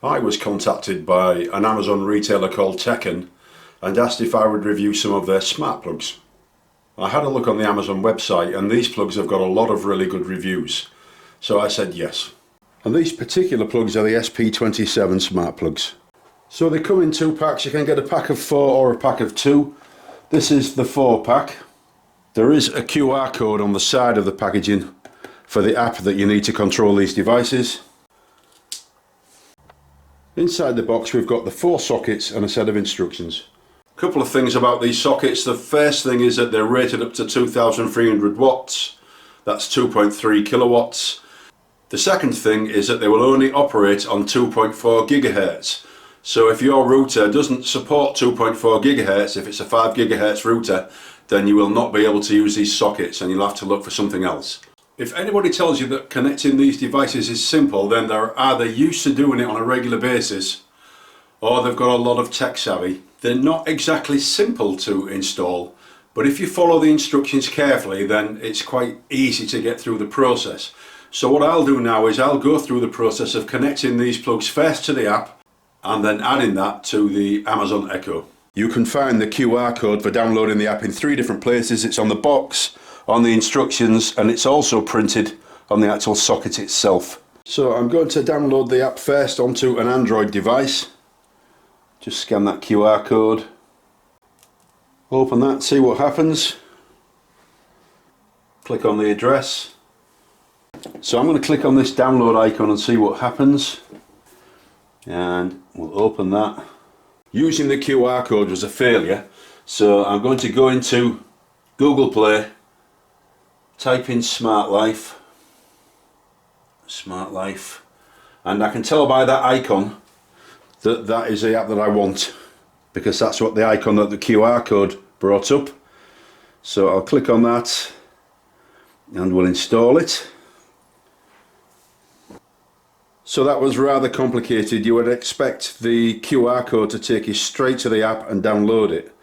I was contacted by an Amazon retailer called Teckin and asked if I would review some of their smart plugs. I had a look on the Amazon website and these plugs have got a lot of really good reviews, so I said yes. And these particular plugs are the SP27 smart plugs. So they come in 2 packs. You can get a pack of 4 or a pack of 2. This is the 4 pack. There is a QR code on the side of the packaging for the app that you need to control these devices. Inside the box we've got the 4 sockets and a set of instructions. A couple of things about these sockets. The first thing is that they're rated up to 2300 watts. That's 2.3 kilowatts. The second thing is that they will only operate on 2.4 gigahertz. So if your router doesn't support 2.4 gigahertz, if it's a 5 gigahertz router, then you will not be able to use these sockets and you'll have to look for something else. If anybody tells you that connecting these devices is simple, then they're either used to doing it on a regular basis or they've got a lot of tech savvy. They're not exactly simple to install, but if you follow the instructions carefully, then it's quite easy to get through the process. So what I'll do now is I'll go through the process of connecting these plugs first to the app and then adding that to the Amazon Echo. You can find the QR code for downloading the app in 3 different places. It's on the box, on the instructions, and it's also printed on the actual socket itself. So I'm going to download the app first onto an Android device. Just scan that QR code, open that, see what happens. Click on the address. So I'm going to click on this download icon and see what happens, and we'll open that. Using the QR code was a failure, so I'm going to go into Google Play, type in Smart Life, and I can tell by that icon that that is the app that I want, because that's what the icon that the QR code brought up. So I'll click on that and we'll install it. So that was rather complicated. You would expect the QR code to take you straight to the app and download it,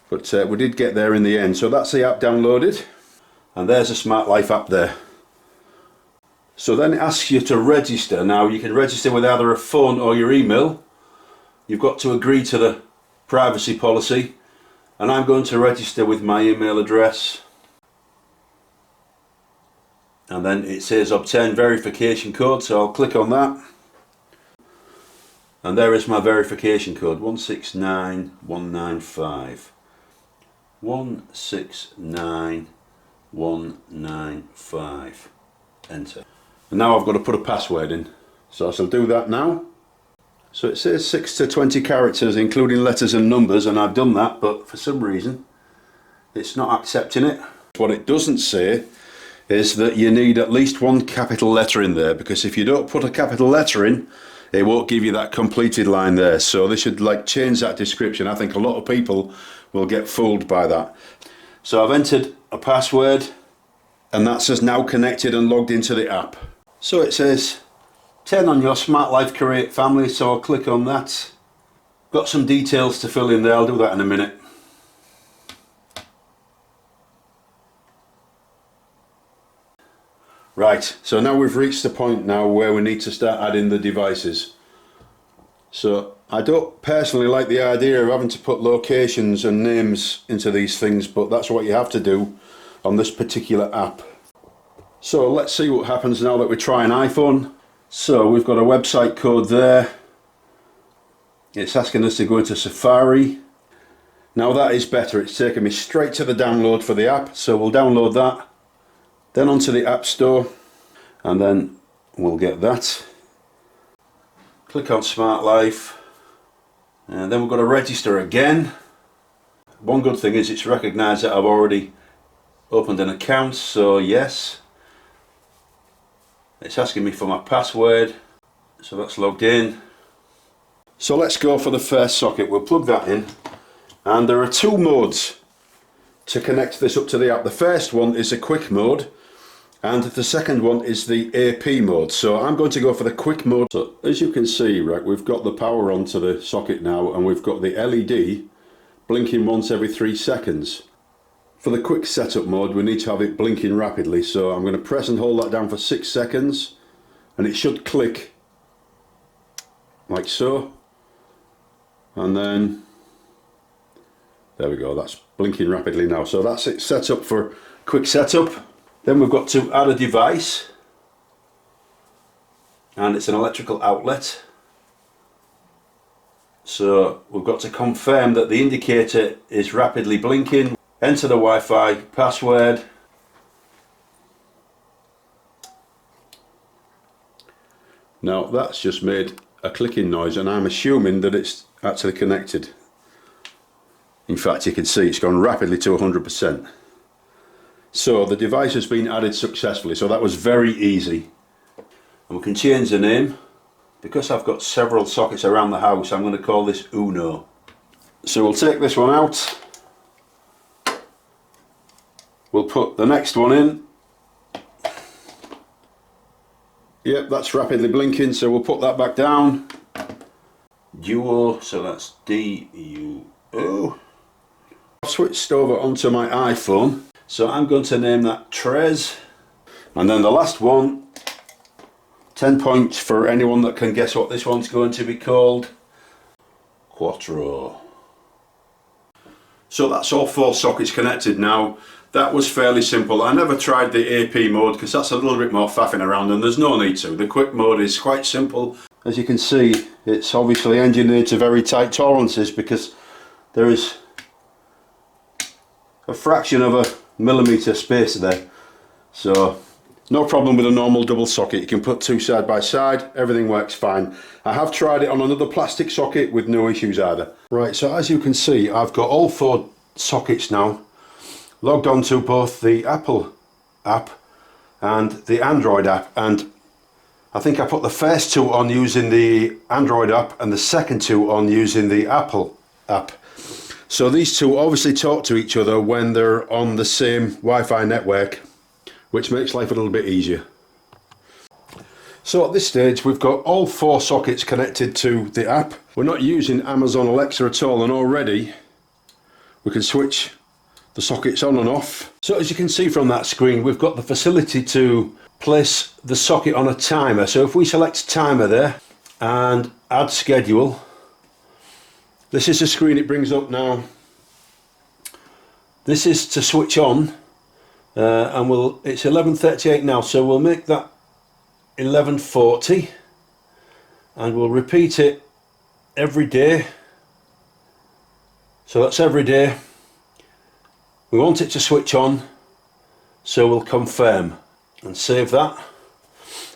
but we did get there in the end. So that's the app downloaded, and there's a Smart Life app there. So then it asks you to register. Now you can register with either a phone or your email. You've got to agree to the privacy policy, and I'm going to register with my email address. And then it says obtain verification code, so I'll click on that. And there is my verification code, 169195. 169195. Enter. And now I've got to put a password in. So I shall do that now. So it says 6 to 20 characters including letters and numbers, and I've done that, but for some reason it's not accepting it. What it doesn't say is that you need at least 1 capital letter in there, because if you don't put a capital letter in, it won't give you that completed line there. So they should change that description. I think a lot of people will get fooled by that. So I've entered a password, and that says now connected and logged into the app. So it says 10 on your Smart Life Create family, so I'll click on that. Got some details to fill in there, I'll do that in a minute. Right, so now we've reached the point now where we need to start adding the devices. So I don't personally like the idea of having to put locations and names into these things, but that's what you have to do on this particular app. So let's see what happens now that we try an iPhone. So we've got a website code there. It's asking us to go into Safari. Now that is better, it's taken me straight to the download for the app, so we'll download that. Then onto the App Store, and then we'll get that. Click on Smart Life, and then we've got to register again. One good thing is it's recognised that I've already opened an account, so yes. It's asking me for my password, so that's logged in. So let's go for the first socket. We'll plug that in, and there are 2 modes to connect this up to the app. The first one is a quick mode, and the second one is the AP mode. So I'm going to go for the quick mode. So as you can see, right, we've got the power onto the socket now, and we've got the LED blinking once every 3 seconds. For the quick setup mode, we need to have it blinking rapidly, so I'm going to press and hold that down for 6 seconds, and it should click like so, and then there we go, that's blinking rapidly now. So that's it set up for quick setup. Then we've got to add a device, and it's an electrical outlet. So we've got to confirm that the indicator is rapidly blinking. Enter the Wi-Fi password. Now that's just made a clicking noise, and I'm assuming that it's actually connected. In fact, you can see it's gone rapidly to 100%. So the device has been added successfully, so that was very easy. And we can change the name. Because I've got several sockets around the house, I'm going to call this Uno. So we'll take this one out. We'll put the next one in. Yep, that's rapidly blinking, so we'll put that back down. Duo, so that's D-U-O. I've switched over onto my iPhone, so I'm going to name that Trez. And then the last one, 10 points for anyone that can guess what this one's going to be called. Quattro. So that's all 4 sockets connected now. That was fairly simple. I never tried the AP mode because that's a little bit more faffing around, and there's no need to. The quick mode is quite simple. As you can see, it's obviously engineered to very tight tolerances because there is a fraction of a millimetre space there. So no problem with a normal double socket. You can put 2 side by side, everything works fine. I have tried it on another plastic socket with no issues either. Right, so as you can see, I've got all 4 sockets now logged onto both the Apple app and the Android app, and I think I put the first 2 on using the Android app and the second 2 on using the Apple app. So these 2 obviously talk to each other when they're on the same Wi-Fi network, which makes life a little bit easier. So at this stage we've got all 4 sockets connected to the app. We're not using Amazon Alexa at all, and already we can switch the sockets on and off. So as you can see from that screen, we've got the facility to place the socket on a timer. So if we select timer there and add schedule, this is the screen it brings up now. This is to switch on. And it's 11:38 now, so we'll make that 11:40, and we'll repeat it every day. So that's every day. We want it to switch on, so we'll confirm and save that.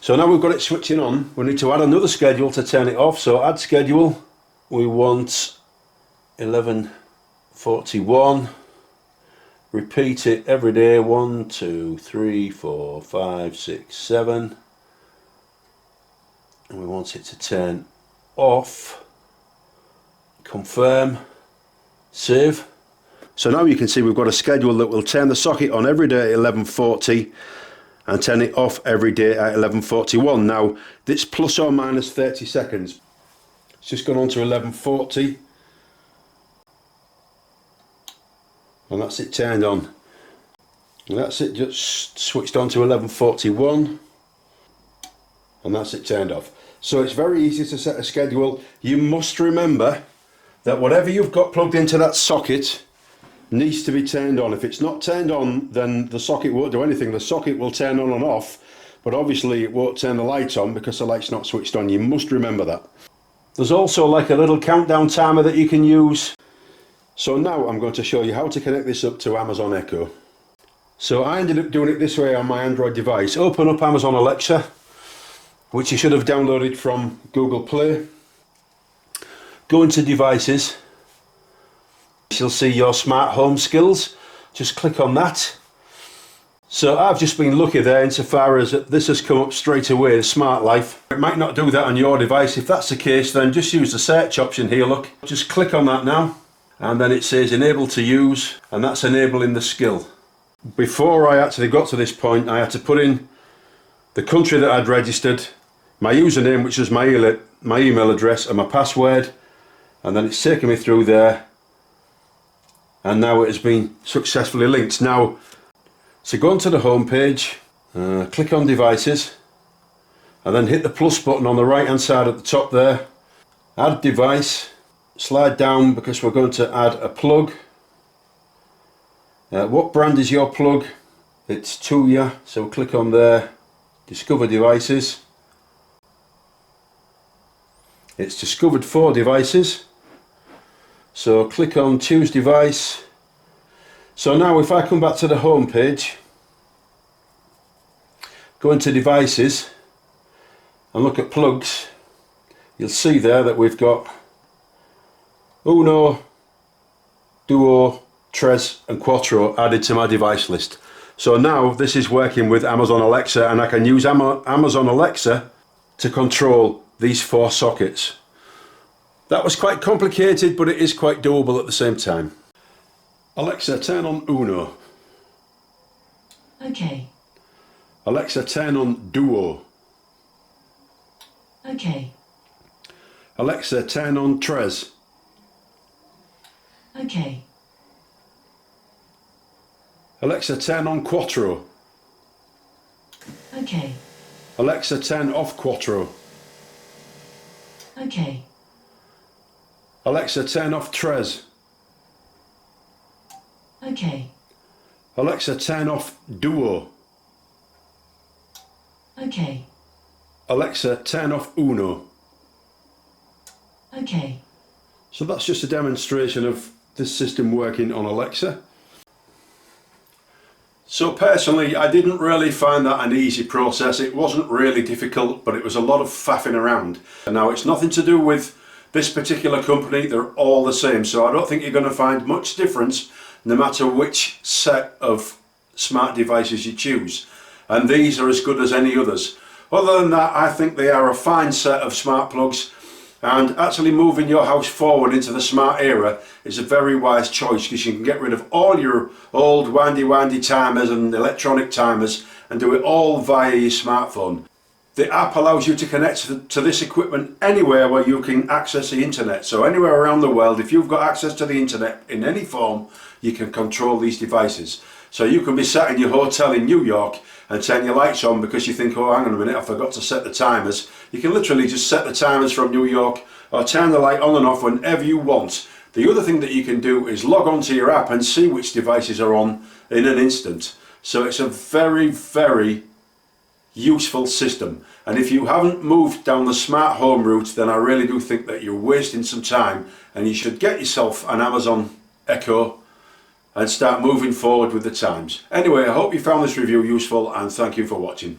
So now we've got it switching on, we need to add another schedule to turn it off. So add schedule, we want 11:41. Repeat it every day, 1, 2, 3, 4, 5, 6, 7. And we want it to turn off. Confirm. Save. So now you can see we've got a schedule that will turn the socket on every day at 11:40 and turn it off every day at 11:41. Now this plus or minus 30 seconds. It's just gone on to 11:40. And that's it turned on. And that's it just switched on to 11:41. And that's it turned off. So it's very easy to set a schedule. You must remember that whatever you've got plugged into that socket needs to be turned on. If it's not turned on, then the socket won't do anything. The socket will turn on and off, but obviously it won't turn the light on because the light's not switched on. You must remember that. There's also like a little countdown timer that you can use. So now I'm going to show you how to connect this up to Amazon Echo. So I ended up doing it this way on my Android device. Open up Amazon Alexa, which you should have downloaded from Google Play. Go into devices. You'll see your smart home skills. Just click on that. So I've just been lucky there insofar as this has come up straight away, the Smart Life. It might not do that on your device. If that's the case, then just use the search option here, look. Just click on that now. And then it says enable to use, and that's enabling the skill. Before I actually got to this point, I had to put in the country that I'd registered, my username, which is my email address, and my password, and then it's taken me through there, and now it has been successfully linked. Now, so go onto the home page, click on devices, and then hit the plus button on the right hand side at the top there, Add device, slide down because we're going to add a plug. What brand is your plug? It's Tuya, so click on there, discover devices. It's discovered 4 devices, so click on choose device. So now if I come back to the home page, go into devices and look at plugs, you'll see there that we've got Uno, Duo, Tres and Quattro added to my device list. So now this is working with Amazon Alexa, and I can use Amazon Alexa to control these 4 sockets. That was quite complicated, but it is quite doable at the same time. Alexa, turn on Uno. Okay. Alexa, turn on Duo. Okay. Alexa, turn on Tres. Okay. Alexa, turn on Quattro. Okay. Alexa, turn off Quattro. Okay. Alexa, turn off Tres. Okay. Alexa, turn off Duo. Okay. Alexa, turn off Uno. Okay. So that's just a demonstration of this system working on Alexa. So personally, I didn't really find that an easy process. It wasn't really difficult, but it was a lot of faffing around. And now it's nothing to do with this particular company, they're all the same. So I don't think you're going to find much difference no matter which set of smart devices you choose. And these are as good as any others. Other than that, I think they are a fine set of smart plugs. And actually moving your house forward into the smart era is a very wise choice, because you can get rid of all your old windy timers and electronic timers and do it all via your smartphone. The app allows you to connect to this equipment anywhere where you can access the internet. So anywhere around the world, if you've got access to the internet in any form, you can control these devices. So you can be sat in your hotel in New York and turn your lights on because you think, oh, hang on a minute, I forgot to set the timers. You can literally just set the timers from New York or turn the light on and off whenever you want. The other thing that you can do is log on to your app and see which devices are on in an instant. So it's a very, very useful system. And if you haven't moved down the smart home route, then I really do think that you're wasting some time, and you should get yourself an Amazon Echo and start moving forward with the times. Anyway, I hope you found this review useful, and thank you for watching.